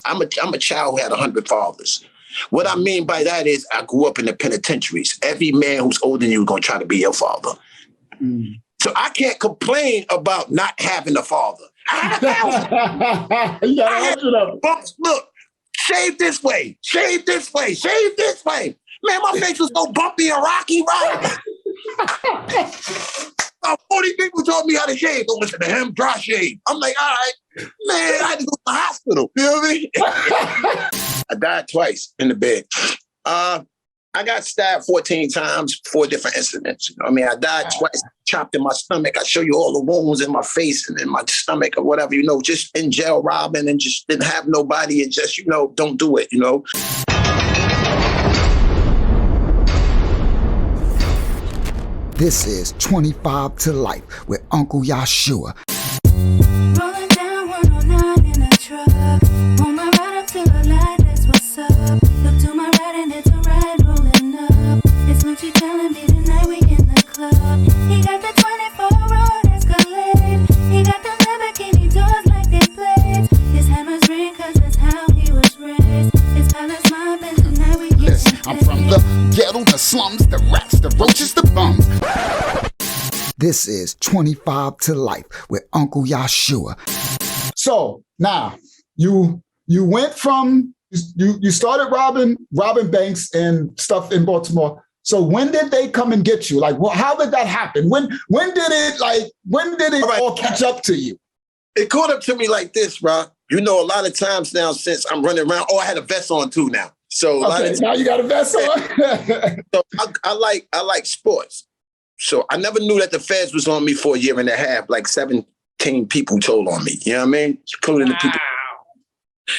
I'm a child who had 100 fathers. What I mean by that is I grew up in the penitentiaries. Every man who's older than you is going to try to be your father. Mm. So I can't complain about not having a father. Look, shave this way, shave this way, shave this way. Man, my face was so bumpy and rocky, right? 40 people told me how to shave. Don't listen to him, dry shave. I'm like, all right, man, I had to go to the hospital. You know what I mean? I died twice in the bed. I got stabbed 14 times, 4 different incidents. You know what I mean, I died twice, chopped in my stomach. I show you all the wounds in my face and in my stomach or whatever, you know, just in jail robbing and just didn't have nobody and just, you know, don't do it, you know. This is 25 to Life with Uncle Yahshua. Rolling down 109 in a truck. On my ride up to the light, that's what's up. Look to my right and it's a ride rolling up. It's Lucci telling me tonight we in the club. He got the 24 road Escalade. He got the Lamborghini doors like they blades. His hammers ring cause that's how he was raised. It's palace mob and tonight we get Listen, I'm from the ghetto, the slums, the rats, the roaches, the bums. This is 25 to Life with Uncle Yahshua. So now you went from you started robbing banks and stuff in Baltimore. So when did they come and get you? Like, well, how did that happen? When did it all catch up to you? It caught up to me like this, bro. You know, a lot of times now since I'm running around, I had a vest on too now. So a lot of now you got a vest on. So I like sports. So I never knew that the feds was on me for a year and a half, like 17 people told on me. You know what I mean? Including the people.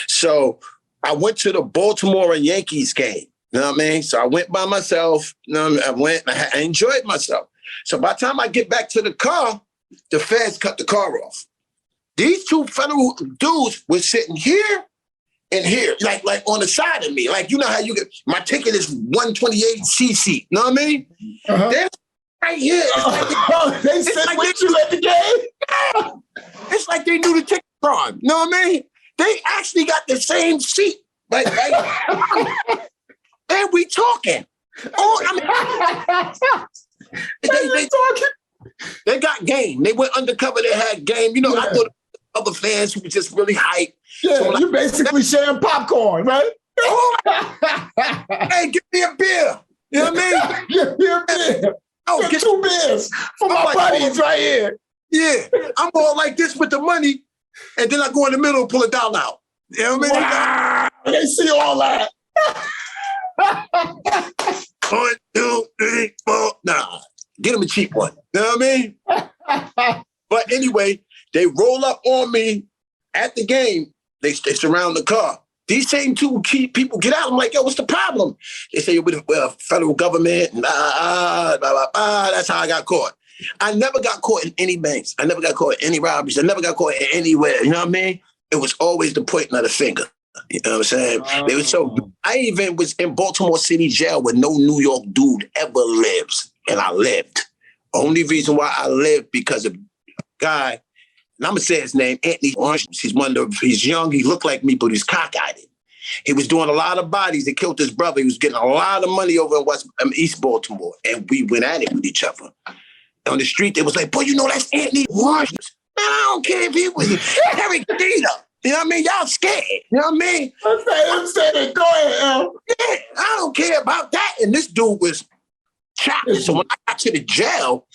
So I went to the Baltimore and Yankees game. You know what I mean? So I went by myself. You know what I mean? I enjoyed myself. So by the time I get back to the car, the feds cut the car off. These 2 federal dudes were sitting here and here, like on the side of me. Like, you know how you get, my ticket is 128 C seat. You know what I mean? Uh-huh. They're right here. They sit like with you at the game? It's like they knew the ticket crime. You know what I mean? They actually got the same seat. Like, and we talking. They talking. They got game. They went undercover. They had game. You know, I thought other fans who were just really hyped. Yeah, so you basically sharing popcorn, right? Hey, give me a beer. You know what I mean? Give me a beer. Oh, get 2 beers for my buddies right here. Yeah, I'm all like this with the money, and then I go in the middle and pull $1 out. You know what I mean? Wow. They see all that. 1, 2, 3, 4. Nah, get them a cheap one. You know what I mean? But anyway, they roll up on me at the game. They surround the car. These same 2 key people get out. I'm like, yo, what's the problem? They say, we're the federal government. Blah, blah, blah. That's how I got caught. I never got caught in any banks. I never got caught in any robberies. I never got caught in anywhere. You know what I mean? It was always the pointing of the finger. You know what I'm saying? They were so. I even was in Baltimore City jail where no New York dude ever lives. And I lived. Only reason why I lived because of a guy, and I'm going to say his name, Anthony Orange. He's young. He looked like me, but he's cockeyed. He was doing a lot of bodies. They killed his brother. He was getting a lot of money over in East Baltimore. And we went at it with each other. On the street, they was like, boy, you know, that's Anthony Orange. Man, I don't care if he was Eric Dita. You know what I mean? Y'all scared. You know what I mean? I'm saying, go ahead, Al. Yeah, I don't care about that. And this dude was chopped. So when I got to the jail,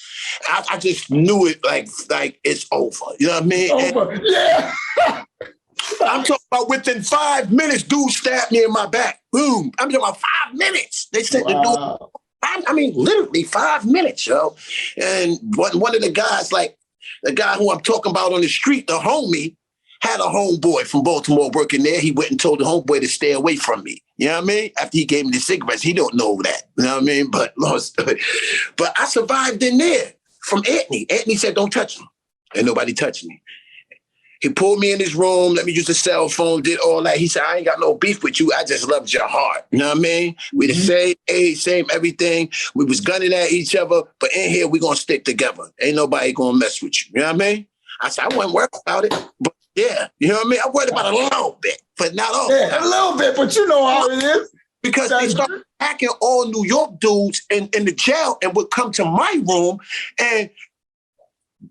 I just knew it like it's over. You know what I mean? Over. Yeah. I'm talking about within 5 minutes, dude stabbed me in my back. Boom. I'm talking about 5 minutes. They sent the dude. I mean, literally 5 minutes, yo. And one of the guys, like the guy who I'm talking about on the street, the homie, had a homeboy from Baltimore working there. He went and told the homeboy to stay away from me. You know what I mean? After he gave me the cigarettes, he don't know that. You know what I mean? But I survived in there from Anthony. Anthony said, don't touch him. And nobody touched me. He pulled me in his room, let me use the cell phone, did all that. He said, I ain't got no beef with you. I just loved your heart. You know what I mean? We the same age, same everything. We was gunning at each other, but in here, we going to stick together. Ain't nobody going to mess with you. You know what I mean? I said, I wasn't worried about it. But Yeah, you know what I mean? I worried about a little bit, but not all. Yeah, a little bit, but you know how it is. Because they started hacking all New York dudes in the jail and would come to my room and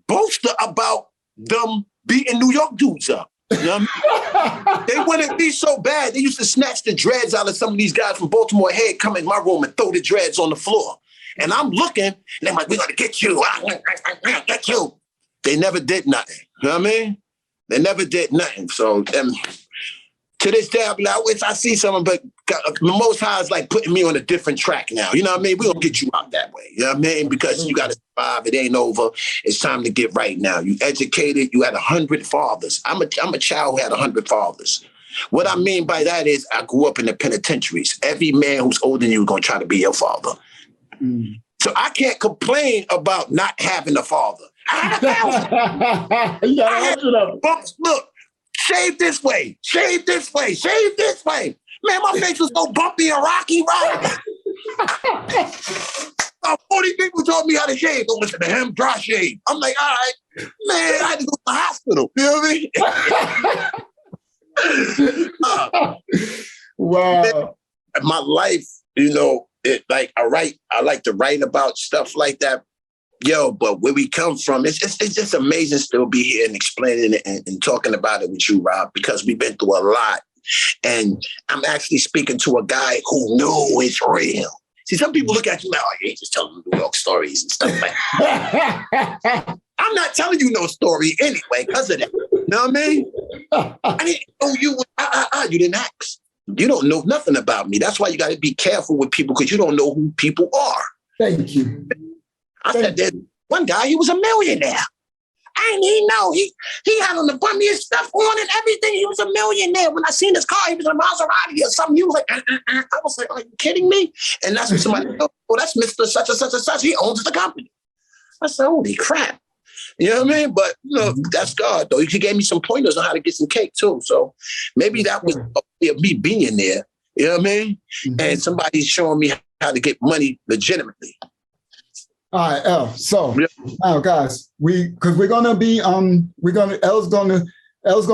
boast about them beating New York dudes up. You know what I mean? They wouldn't be so bad. They used to snatch the dreads out of some of these guys from Baltimore head, come in my room and throw the dreads on the floor. And I'm looking, and they're like, we're going to get you. Get you. They never did nothing. You know what I mean? They never did nothing. So to this day, I'll be like, if I see someone, but the Most High is like putting me on a different track now. You know what I mean? We're going to get you out that way. You know what I mean? Because you got to survive. It ain't over. It's time to get right now. You educated. You had 100 fathers. I'm a child who had 100 fathers. What I mean by that is I grew up in the penitentiaries. Every man who's older than you is going to try to be your father. So I can't complain about not having a father. I had 1,000. I had bumps. Look. Shave this way, shave this way, shave this way. Man, my face was so bumpy and rocky, right? 40 people told me how to shave. Don't listen to him, dry shave. I'm like, all right, man, I had to go to the hospital. You know what I mean? Wow. My life, you know, I like to write about stuff like that. Yo, but where we come from, it's just amazing still be here and explaining it and talking about it with you, Rob, because we've been through a lot. And I'm actually speaking to a guy who knows it's real. See, some people look at you like, oh, you ain't just telling them New York stories and stuff like that. I'm not telling you no story anyway because of that. You know what I mean? I didn't know you. You didn't ask. You don't know nothing about me. That's why you got to be careful with people because you don't know who people are. Thank you. I said that one guy, he was a millionaire. I didn't even know. He had on the bummiest stuff on and everything. He was a millionaire. When I seen his car, he was in a Maserati or something. He was like, I was like, are you kidding me? And that's when somebody, oh, that's Mr. Such and such and such. He owns the company. I said, holy crap. You know what I mean? But, you know, that's God, though. He gave me some pointers on how to get some cake, too. So maybe that was me being there. You know what I mean? And somebody's showing me how to get money legitimately. All right, L. So now, guys, because we're gonna be L's gonna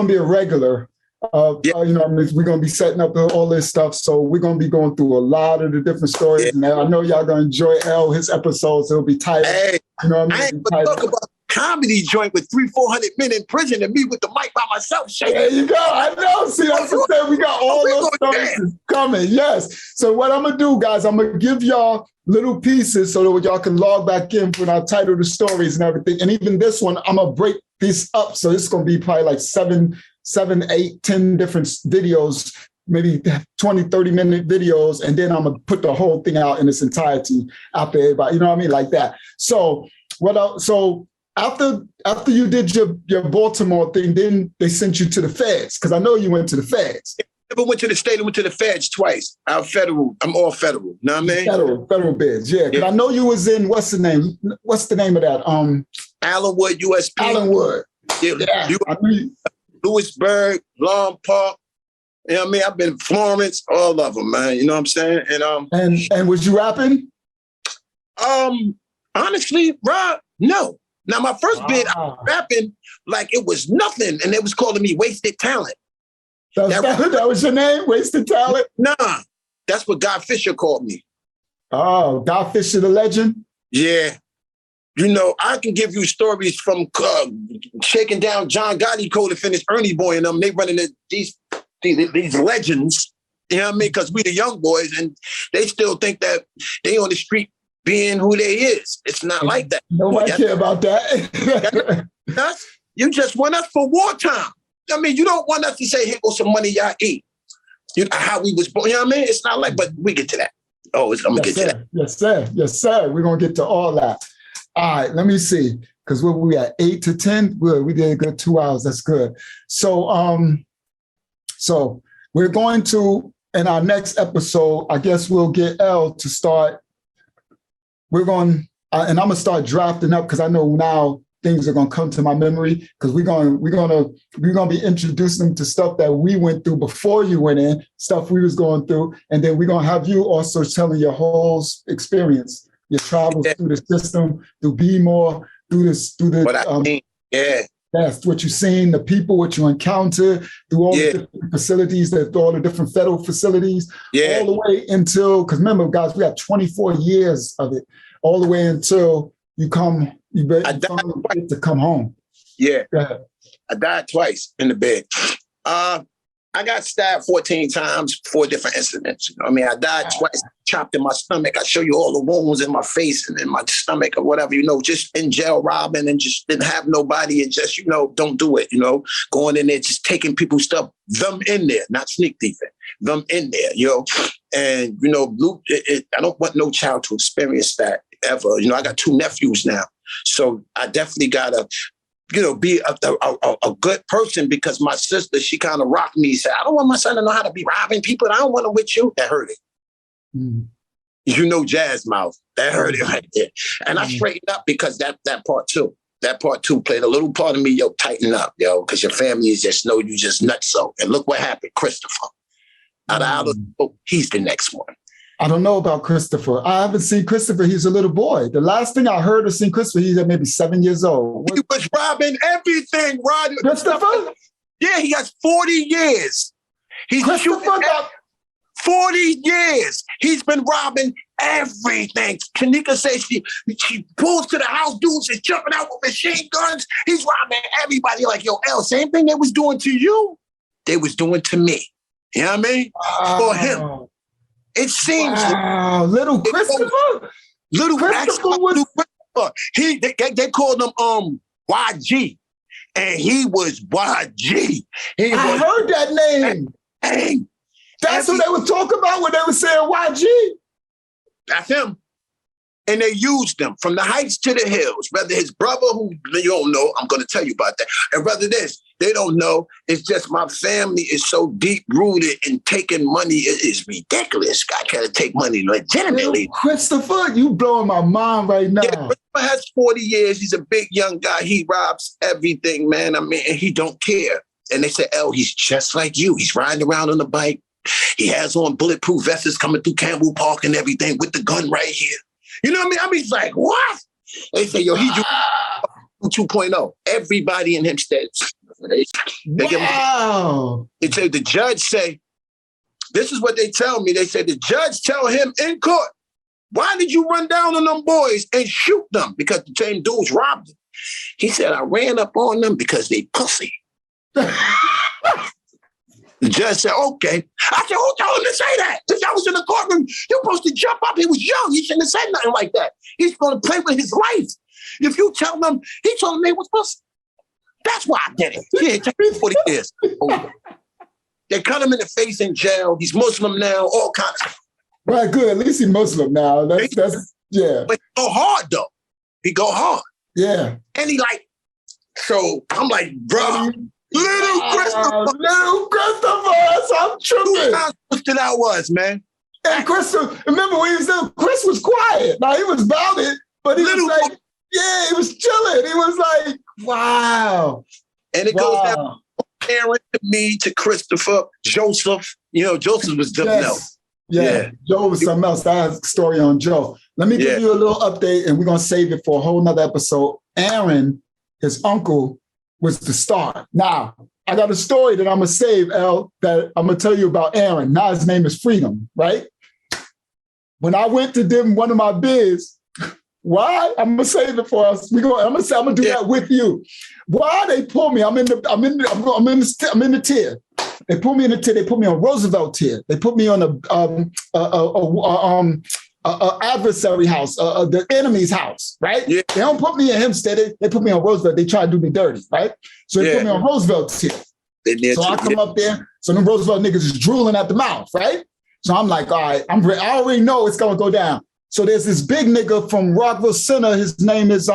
be a regular. You know, we're gonna be setting up all this stuff. So we're gonna be going through a lot of the different stories. And I know y'all gonna enjoy his episodes. It'll be tight. Hey, you know what I mean? I ain't talk about comedy joint with 300-400 men in prison and me with the mic by myself. There you go. I know. See, that's what I'm saying. We got all those stories coming. Yes. So what I'm gonna do, guys, I'm gonna give y'all little pieces so that y'all can log back in when I title the stories and everything. And even this one, I'm gonna break this up. So it's gonna be probably like 7, 8, 10 different videos, maybe 20, 30-minute videos. And then I'm gonna put the whole thing out in its entirety after everybody, you know what I mean? Like that. So after you did your Baltimore thing, then they sent you to the feds, because I know you went to the feds. I went to the state and went to the feds twice. I'm all federal. You know what I mean? Federal bids, yeah. Because I know you was in, what's the name of that? Allenwood, USP. Allenwood. Yeah. Lewisburg, Long Park. You know what I mean? I've been in Florence, all of them, man. You know what I'm saying? And was you rapping? Honestly, Rob, no. Now, my first bid, I was rapping like it was nothing, and they was calling me wasted talent. That was your name, wasted talent? Nah, that's what Guy Fisher called me. Oh, Guy Fisher, the legend? Yeah. You know, I can give you stories from shaking down John Gotti Cole to finish Ernie Boy and them. They running these legends, you know what I mean? Because we the young boys, and they still think that they on the street being who they is. It's not like that. Nobody care about that. You just want us for wartime. I mean, you don't want us to say, here goes some money y'all eat. You know, how we was born, you know what I mean? It's not like, but we get to that. I'm going to get to that. Yes, sir. Yes, sir. We're going to get to all that. All right, let me see. Because we at 8 to 10. Good. We did a good 2 hours. That's good. So we're going to, in our next episode, I guess we'll get L to start. We're going, and I'm going to start drafting up because I know now things are going to come to my memory, because we're going to be introducing them to stuff that we went through before you went in, stuff we was going through, and then we're going to have you also telling your whole experience, your travels through the system, through Be More, through the. What I mean, yeah. That's what you've seen, the people, what you encounter through all the different facilities, all the different federal facilities, all the way until, because remember, guys, we got 24 years of it, all the way until you finally get to come home. Yeah. I died twice in the bed. I got stabbed 14 times, 4 different incidents. I mean, I died twice, chopped in my stomach. I show you all the wounds in my face and in my stomach or whatever, just in jail robbing and just didn't have nobody and just, don't do it, going in there, just taking people's stuff, them in there, not sneak thieving, them in there, And, I don't want no child to experience that ever. I got 2 nephews now. So I definitely got to, be a good person, because my sister, she kind of rocked me. Said, I don't want my son to know how to be robbing people. I don't want him with you. That hurt it. Jazz mouth. That hurt it right there. And I straightened up because that part two played a little part of me. Tighten up, because your family is just know you just nutso. And look what happened, Christopher. He's the next one. I don't know about Christopher. I haven't seen Christopher. He's a little boy. The last thing I heard of seeing Christopher, he's at maybe 7 years old. He was robbing everything, Rod. Christopher? Yeah, he has 40 years. He's Christopher got 40 years. He's been robbing everything. Tanika says she pulls to the house, dudes is jumping out with machine guns. He's robbing everybody like, same thing they was doing to you, they was doing to me. You know what I mean? For him. It seems little Christopher. Little Christopher. They called him YG, and he was YG. I heard that name. Dang. That's what they were talking about when they were saying YG. That's him. And they used him from the heights to the hills. Whether his brother, who you don't know, I'm going to tell you about that. And whether this, they don't know. It's just my family is so deep rooted in taking money. It is ridiculous. I try to take money legitimately. Christopher, you blowing my mind right now. Yeah, Christopher has 40 years. He's a big young guy. He robs everything, man. I mean, and he don't care. And they say, he's just like you. He's riding around on the bike. He has on bulletproof vests coming through Campbell Park and everything with the gun right here. You know what I mean? I mean, it's like, what? They say, he do 2.0. Everybody in Hempstead. Wow. They say, the judge say, this is what they tell me. They say, the judge tell him in court, why did you run down on them boys and shoot them? Because the same dudes robbed them. He said, I ran up on them because they pussy. The judge said, okay. I said, who told him to say that? If I was in the courtroom, you're supposed to jump up. He was young. He shouldn't have said nothing like that. He's going to play with his life. If you tell them, he told them they was pussy. That's why I did it. Yeah, take me 40 years. They cut him in the face in jail. He's Muslim now, all kinds of stuff. Right, good. At least he's Muslim now. That's yeah. But he go hard, though. He go hard. Yeah. And he so I'm like, bro, little Christopher. Little Christopher, I'm tripping. How twisted I was, man. And Christopher, remember when he was there, Chris was quiet. Now, he was about it, but he was like, yeah, he was chilling. He was like, wow. And it goes down from Aaron to me to Christopher, Joseph. Joseph was something else. Yeah, Joe was something else. I have a story on Joe. Let me give you a little update, and we're going to save it for a whole nother episode. Aaron, his uncle, was the star. Now, I got a story that I'm going to save, L, that I'm going to tell you about Aaron. Now his name is Freedom, right? When I went to do one of my bids, why? I'm gonna save it for us. I'm gonna do that with you. Why they pull me? I'm in the tier. They put me in the tier. They put me on Roosevelt tier. They put me on a adversary house, the enemy's house, right? Yeah. They don't put me in Hempstead. They put me on Roosevelt. They try to do me dirty, right? So they put me on Roosevelt tier. So I come up there. So the Roosevelt niggas is drooling at the mouth, right? So I'm like, all right, I already know it's gonna go down. So there's this big nigga from Rockville Center. His name is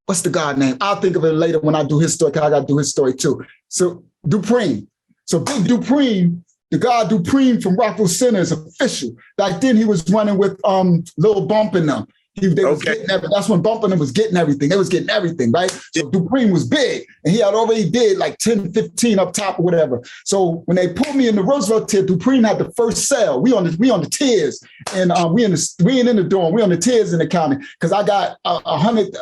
what's the god name? I'll think of it later when I do his story, because I gotta do his story too. So Dupreme. So Big Dupreme, the guy Dupreme from Rockville Center is official. Back then he was running with Lil Bump and them. That's when Bump and them was getting everything. They was getting everything, right? So Dupreme was big, and he had already did like 10, 15 up top or whatever. So when they pulled me in the Roosevelt tier, Dupreme had the first cell. We on the tiers, and we ain't in the dorm. We on the tiers in the county, because I got 100.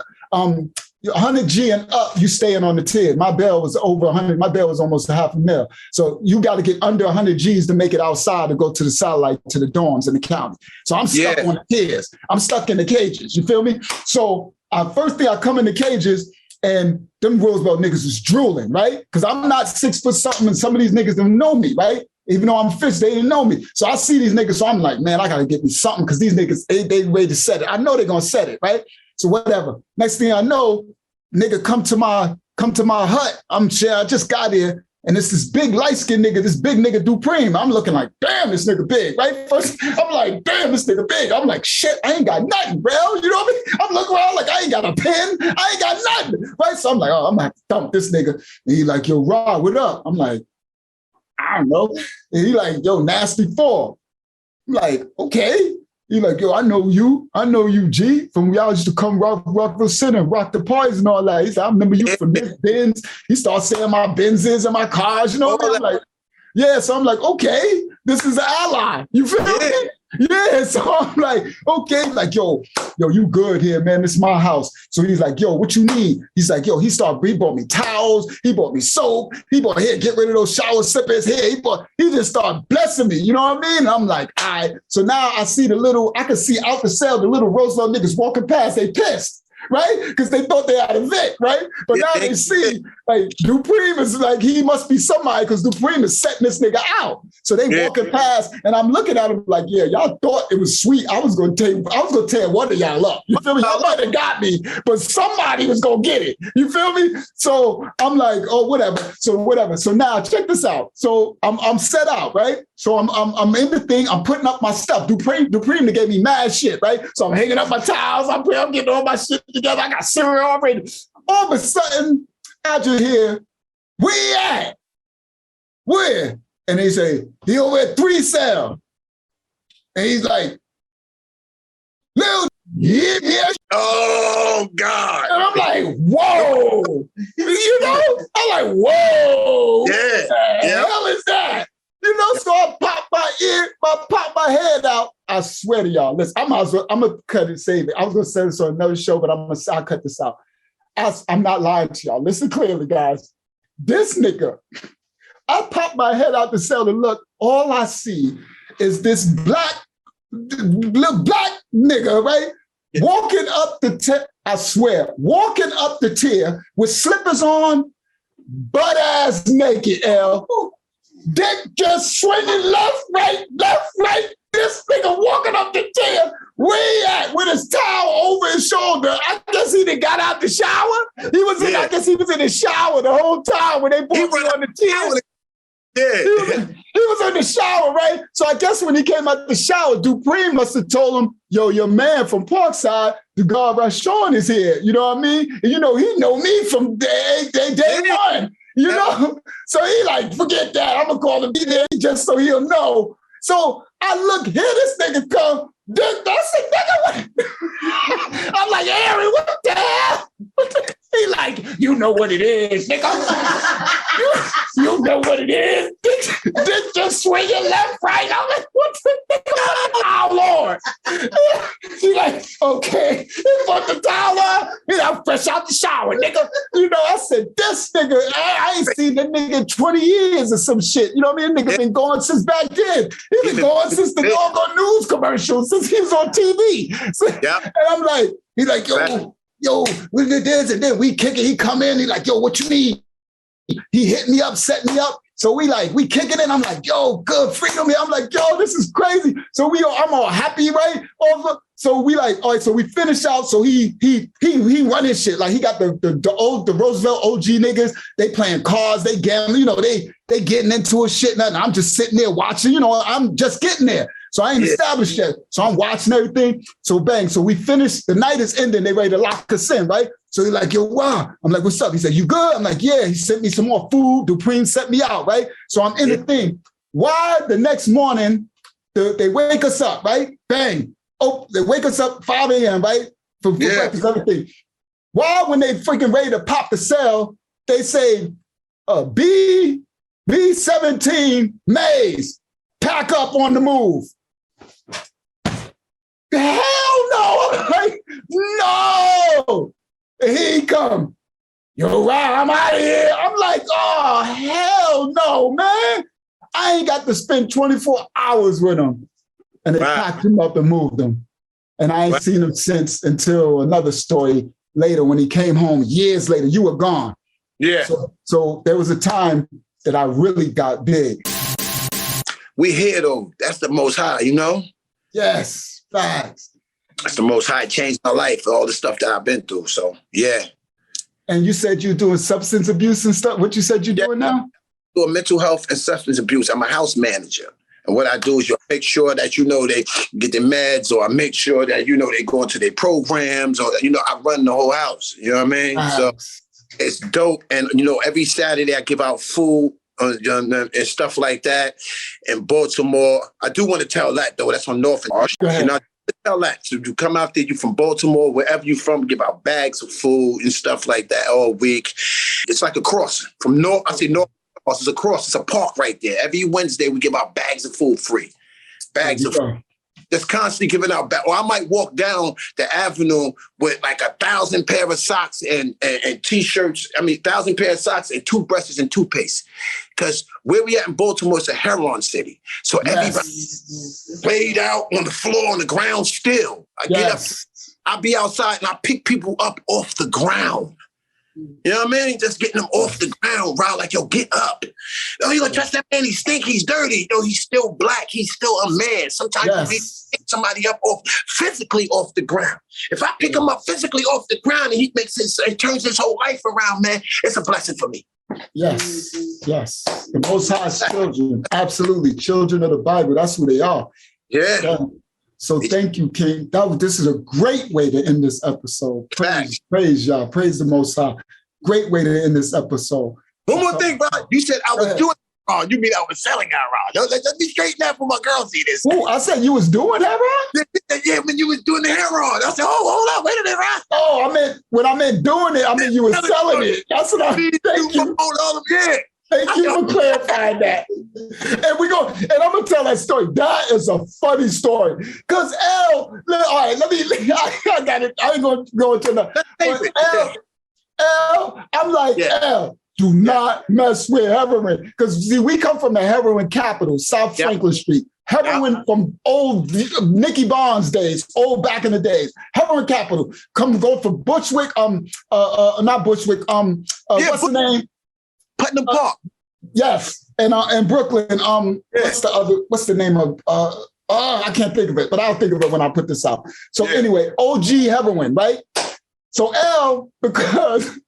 100 G and up, you staying on the tier. My bail was over 100. My bail was almost $500,000. So you got to get under 100 G's to make it outside to go to the satellite, to the dorms in the county. So I'm stuck on the tiers. I'm stuck in the cages. You feel me? So first thing I come in the cages, and them Roosevelt niggas is drooling, right? Because I'm not 6 foot something, and some of these niggas don't know me, right? Even though I'm a fish, they didn't know me. So I see these niggas, so I'm like, man, I gotta get me something, because these niggas, they ready to set it. I know they're gonna set it, right? So whatever. Next thing I know, nigga come to my hut. I just got here, and it's this big light-skinned nigga, this big nigga Dupreme. I'm looking like, damn, this nigga big, right? First, I'm like, damn, this nigga big. I'm like, shit, I ain't got nothing, bro. You know what I mean? I'm looking around like, I ain't got a pen. I ain't got nothing, right? So I'm like, oh, I'm gonna have to thump this nigga. And he like, yo, Rod, what up? I'm like, I don't know. And he like, yo, Nasty 4. I'm like, okay. He like, yo, I know you, G. From y'all used to come Rockville Center, rock the parties and all that. He said, I remember you from this Benz. He started saying my Benzes and my cars, you know what I mean? I'm like, yeah, so I'm like, okay, this is an ally. You feel me? Yeah, so I'm like, okay, like, yo, you good here, man. This is my house. So he's like, yo, what you need? He's like, yo, he bought me towels. He bought me soap. He bought, here, get rid of those shower sippers here. He just started blessing me. You know what I mean? And I'm like, all right. So now I can see out the cell, the little Roosevelt niggas walking past, they pissed. Right? Because they thought they had a Vic, right? But now they see, like, Dupreme is like, he must be somebody, because Dupreme is setting this nigga out. So they walking past, and I'm looking at him like, yeah, y'all thought it was sweet. I was gonna tear one of y'all up. You feel me? Y'all might have got me, but somebody was gonna get it. You feel me? So I'm like, oh, whatever. So now check this out. So I'm set out, right? So I'm in the thing. I'm putting up my stuff. Dupreme gave me mad shit, right? So I'm hanging up my towels. I'm getting all my shit together. I got cereal already. All of a sudden, I just hear, where you at? Where? And they say, he over at 3 cell. And he's like, little, yeah. Oh, God. And I'm like, whoa. You know? I'm like, whoa. Yeah. What the hell is that? You know, so I pop my head out. I swear to y'all, listen, I'm gonna cut it, save it. I was gonna say this on another show, but I'll cut this out. I'm not lying to y'all. Listen clearly, guys. This nigga, I pop my head out the cell to look. All I see is this little black nigga, right? Yeah. Walking up the tier with slippers on, butt ass naked, L. Dick just swinging left, right. This nigga walking up the tier, where he at? With his towel over his shoulder. I guess he done got out the shower. I guess he was in the shower the whole time when they put me on the tier. Yeah. He was in the shower, right? So I guess when he came out the shower, Dupreme must have told him, yo, your man from Parkside, the guard Rashawn is here. You know what I mean? And, you know, he know me from day one. You know? So he like, forget that. I'm going to call him there just so he'll know. So I look, here this nigga come. That's the nigga. I'm like, Harry, what the hell? He like, you know what it is, nigga. You know what it is. Dick just swinging left, right. I'm like, what the nigga? Oh, Lord. He like, okay. He put the towel on. I'm fresh out the shower, nigga. You know, I said, this nigga, I ain't seen that nigga in 20 years or some shit. You know what I mean? Nigga been going since back then. He been going since the doggone news commercials, since he was on TV. So, and I'm like, he like, yo, we did this, and then we kick it. He come in, he like, yo, what you need? He hit me up, set me up. So we kicking it. I'm like, yo, good freedom here. I'm like, yo, this is crazy. So I'm all happy, right? So we like, all right, so we finish out. So he running shit. Like he got the Roosevelt OG niggas, they playing cards, they gambling, you know, they getting into a shit. Nothing. I'm just sitting there watching, you know, I'm just getting there. So I ain't established yet. So I'm watching everything. So bang. So we finished. The night is ending. They ready to lock us in, right? So he's like, yo, wow. I'm like, what's up? He said, you good? I'm like, yeah. He sent me some more food. Dupreme sent me out, right? So I'm in the thing. Why the next morning, they wake us up, right? Bang. Oh, they wake us up 5 a.m., right? For breakfast, everything. Why when they freaking ready to pop the cell, they say, B17 Maze, pack up on the move. Hell no! I'm like, no! And here he come. Yo, Rob, I'm out of here. I'm like, oh, hell no, man. I ain't got to spend 24 hours with him. And they packed him up and moved him. And I ain't seen him since until another story later when he came home years later. You were gone. Yeah. So there was a time that I really got big. We here though. That's the Most High, you know? Yes, facts. That's the Most High. Changed my life, all the stuff that I've been through. So, yeah. And you said you're doing substance abuse and stuff. What you said you're doing now? Doing mental health and substance abuse. I'm a house manager. And what I do is make sure that, you know, they get their meds, or I make sure that, you know, they go into their programs, or, you know, I run the whole house. You know what I mean? So it's dope. And, you know, every Saturday I give out food and stuff like that in Baltimore. I do want to tell that, though. That's on North. You know, tell that. So you come out there, you from Baltimore, wherever you from, give out bags of food and stuff like that all week. It's like a cross. From North, I say North. It's a cross. It's a park right there. Every Wednesday, we give out bags of food free. Bags of food. Just constantly giving out bags. Or I might walk down the avenue with like 1,000 pair of socks and T-shirts. 1,000 pair of socks and toothbrushes and toothpaste. Because where we at in Baltimore, it's a heroin city. So everybody laid out on the floor, on the ground still. I get up, I be outside and I pick people up off the ground. You know what I mean? Just getting them off the ground, right? Like, yo, get up. Oh, you gonna trust that man? He stink. He's dirty. Yo, he's still black. He's still a man. Sometimes you pick somebody up physically off the ground. If I pick him up physically off the ground and he turns his whole life around, man, it's a blessing for me. Yes. The Most High's children, absolutely, children of the Bible. That's who they are. Yeah. So thank you, King. This is a great way to end this episode. Praise y'all. Praise the Most High. Great way to end this episode. One more thing, bro. You said I was doing heroin. You mean I was selling heroin? Let me straighten that for my girl see this. Oh, I said you was doing heroin? Yeah, when you was doing the heroin. I said, hold on, wait a minute, right? Oh, when I meant doing it, I mean you were selling it. That's what I mean. Thank you. Thank you for clarifying that. And I'm gonna tell that story. That is a funny story. Cause all right, I got it. I ain't gonna go into that. I'm like, do not mess with heroin. Because see, we come from the heroin capital, South Franklin Street. Heroin from old Nicky Barnes days, old back in the days. Heroin capital. Go from Bushwick, not Bushwick, what's the name? Putnam Park. Yes. And Brooklyn, what's the name of I can't think of it, but I'll think of it when I put this out. So anyway, OG heroin, right? So L, because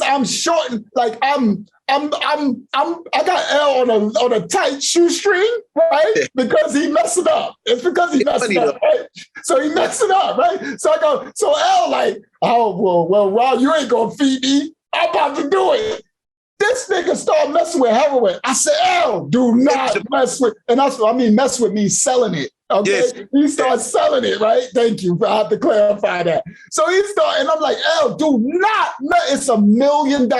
I'm short, like I got L on a tight shoestring, right? Because he messed it up. It's because he messed it up, right? So he messed it up, right? So I go, so L like, oh well, Rob, you ain't gonna feed me. I'm about to do it. This nigga started messing with heroin. I said, L, do not mess with, and that's what I mean, mess with me selling it. Okay, yes. He started selling it, right? Thank you. I have to clarify that. So he started, and I'm like, L, do not, it's $1 million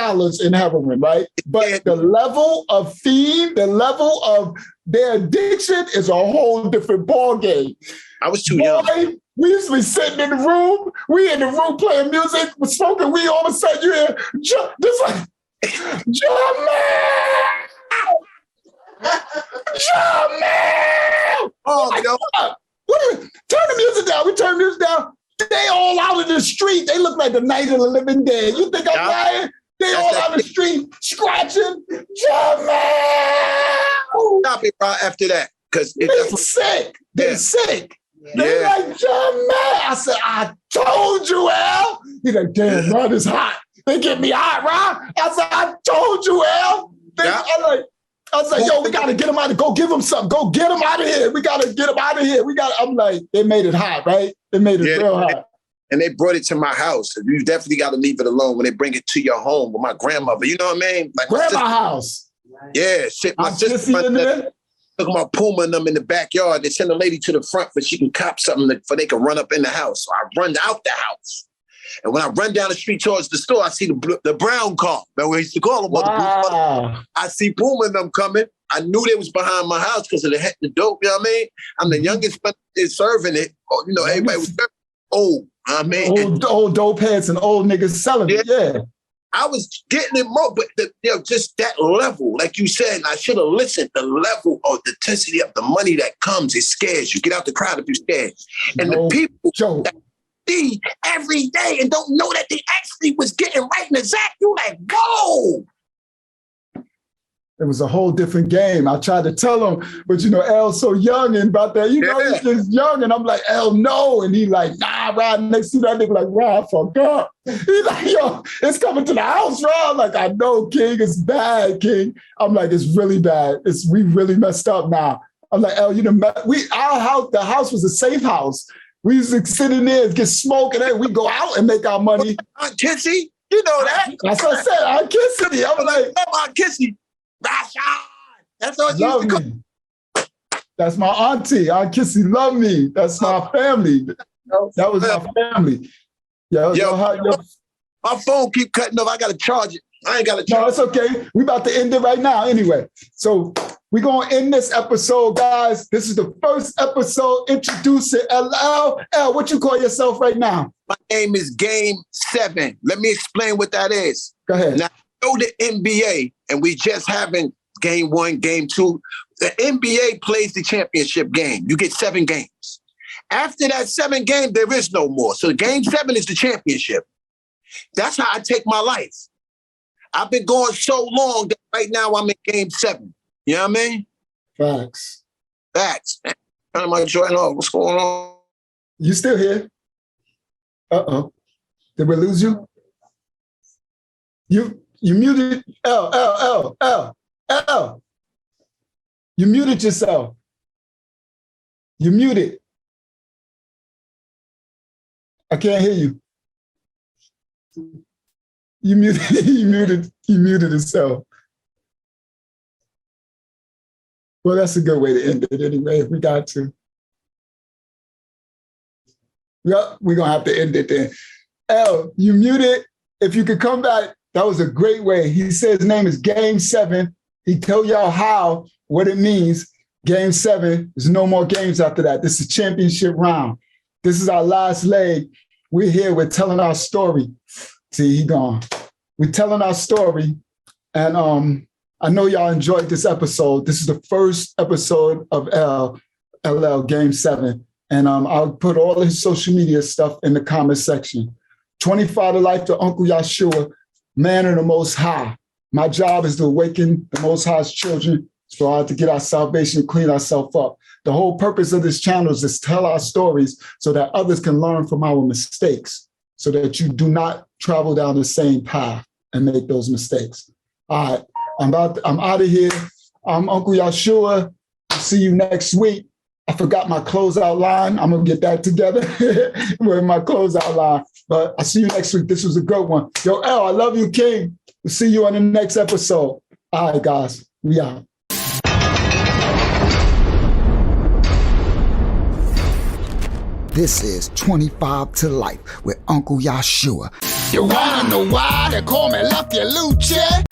in heroin, right? But the level of fiend, the level of their addiction is a whole different ball game. I was too young. We used to be sitting in the room. We in the room playing music, smoking weed. All of a sudden, you hear this like, Jamal! Oh, turn the music down. We turn the music down. They all out in the street. They look like the Night of the Living Dead. You think I'm lying? They all out in the street scratching. Jamal! Stop it right after that. Because they're sick. They're sick. They're like, Jamal. I said, I told you, Al. He's like, damn, Ron, it's hot. They get me hot, Ron. I said, I told you, Al. I was like, yo, we got to get him out of go give him something. Go get him out of here. We got to get him out of here. I'm like, they made it hot, right? They made it real hot. And they brought it to my house. You definitely got to leave it alone when they bring it to your home with my grandmother. You know what I mean? Like grandma house. Yeah, shit. My sister took my Puma and them in the backyard. They send a lady to the front so she can cop something so they can run up in the house. So I run out the house. And when I run down the street towards the store, I see the brown car. Remember, we used to call them Wow. I see Boom and them coming. I knew they was behind my house because of the dope, you know what I mean? I'm the youngest one is serving it. You know, everybody was old, you know what I mean? Old dope heads and old niggas selling it, yeah. I was getting it more, but just that level, like you said, I should have listened. The level of the intensity of the money that comes, it scares you. Get out the crowd if you're scared. And the people that see every day and don't know that they actually was getting right in the exact, you like, whoa. It was a whole different game. I tried to tell him, but you know, L's so young and about that, you know, he's just young. And I'm like, L, no. And he like, nah, Rod, next to that nigga like, Rod, I forgot. He's like, yo, it's coming to the house, Rod. I'm like, I know, King, it's bad, King. I'm like, it's really bad. We really messed up now. I'm like, L, you know, the house was a safe house. We used to sit in there and get smoke and then we go out and make our money. Aunt Kissy, you know that. That's what I said, Aunt Kissy. I'm like, Aunt Kissy. Rashad. That's all you used to call. That's my auntie. Aunt Kissy love me. That's my family. That was my family. Yo, my phone keep cutting off. I got to charge it. I ain't got to charge it. No, it's okay. We about to end it right now anyway. So we're going to end this episode, guys. This is the first episode introducing LL. L, what you call yourself right now? My name is Game 7. Let me explain what that is. Go ahead. Now, know the NBA, and we just having game 1, game 2. The NBA plays the championship game. You get 7 games. After that 7 game, there is no more. So game 7 is the championship. That's how I take my life. I've been going so long that right now I'm in game 7. You know what I mean? Facts. Turn my joint off. What's going on? You still here? Uh-oh. Did we lose you? You muted L. You muted yourself. You muted. I can't hear you. You muted yourself. Well, that's a good way to end it anyway, if we got to. Yeah, we're gonna have to end it then. L, you muted. If you could come back, that was a great way. He said his name is Game 7. He told y'all what it means. Game 7, there's no more games after that. This is championship round. This is our last leg. We're here, we're telling our story. See, he gone. We're telling our story. And I know y'all enjoyed this episode. This is the first episode of LL Game 7. And I'll put all his social media stuff in the comment section. 25 to life to Uncle Yahshua. Man of the Most High. My job is to awaken the Most High's children so to get our salvation, clean ourselves up. The whole purpose of this channel is to tell our stories so that others can learn from our mistakes, so that you do not travel down the same path and make those mistakes. All right, I'm out of here. I'm Uncle Yahshua. See you next week. I forgot my closeout line. I'm going to get that together with my closeout line. But I'll see you next week. This was a good one. Yo, L, I love you, King. We'll see you on the next episode. All right, guys. We out. This is 25 to Life with Uncle Yahshua. You wanna know why they call me Lucky Lucha?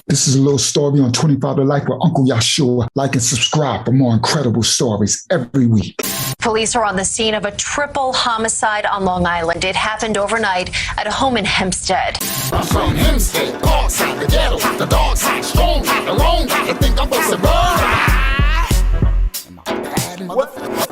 This is a little story on 25 to Life with Uncle Yahshua. Like and subscribe for more incredible stories every week. Police are on the scene of a triple homicide on Long Island. It happened overnight at a home in Hempstead. I'm from Hempstead, dogs out the ghetto, the dogs out strong, out the wrong, I think I'm supposed to run. Am I bad, motherfucker?